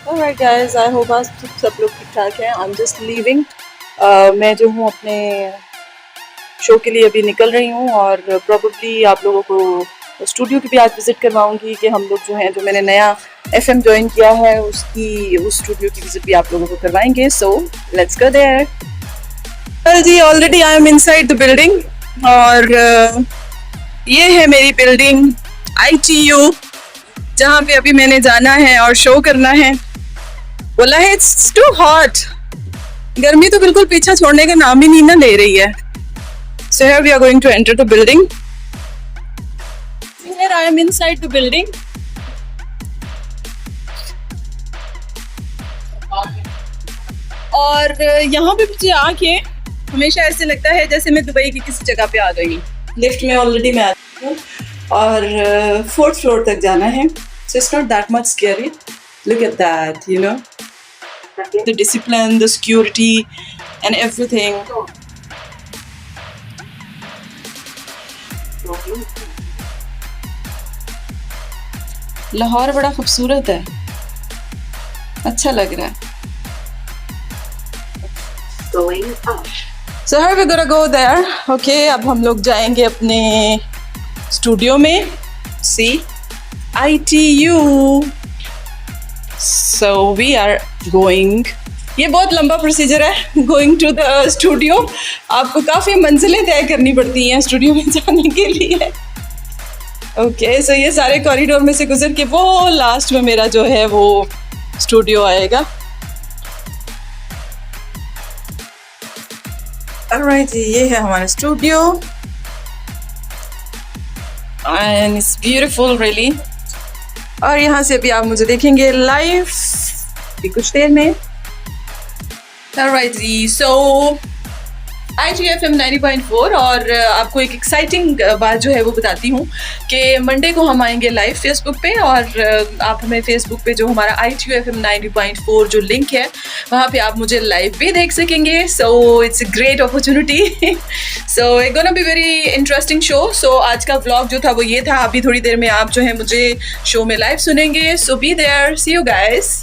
Alright guys, I hope आप सब लोग ठीक ठाक हैं. I'm just leaving. मैं जो हूँ अपने शो के लिए अभी निकल रही हूँ और प्रॉबली आप लोगों को स्टूडियो की भी आज विज़िट करवाऊँगी कि हम लोग जो हैं, जो मैंने नया FM ज्वाइन किया है उस स्टूडियो की विज़िट भी आप लोगों को करवाएंगे. So let's go there. Well जी, already I am inside the building और ये है मेरी बिल्डिंग ITU, जहाँ पे अभी मैंने जाना है और शो करना है. बोला है इट्स टू हॉट. गर्मी तो बिल्कुल पीछा छोड़ने का नाम ही नहीं ना ले रही है. So here we are going to enter the building. Here I am inside the building. और यहाँ पे मुझे आके हमेशा ऐसे लगता है जैसे मैं दुबई की किसी जगह पे आ गई हूँ. लिफ्ट में ऑलरेडी मैं आ गई हूँ और 4th फ्लोर तक जाना है. So it's not that much scary. Look at that, you know, the discipline, the security and everything. Lahore बड़ा खूबसूरत है, अच्छा लग रहा है. So here we're gonna go there. Okay, अब हम लोग जाएंगे अपने स्टूडियो में. See, ITU. So we are going. ये बहुत लंबा प्रोसीजर है गोइंग टू द स्टूडियो. आपको काफ़ी मंजिलें तय करनी पड़ती हैं स्टूडियो में जाने के लिए. ओके, सो ये सारे कॉरिडोर में से गुजर के वो लास्ट में मेरा जो है वो स्टूडियो आएगा. ऑलराइट, ये है हमारा studio and it's beautiful really. और यहाँ से अभी आप मुझे देखेंगे लाइव कुछ देर में. Alright जी, so ITU FM 90.4. और आपको एक एक्साइटिंग बात जो है वो बताती हूँ कि मंडे को हम आएंगे लाइव फेसबुक पे और आप हमें फेसबुक पे जो हमारा ITU FM 90.4 जो लिंक है वहाँ पे आप मुझे लाइव भी देख सकेंगे. So it's a great opportunity. So it gonna be very interesting show. So आज का व्लॉग जो था वो ये था. अभी थोड़ी देर में आप जो है मुझे शो में लाइव सुनेंगे. So be there. See you guys.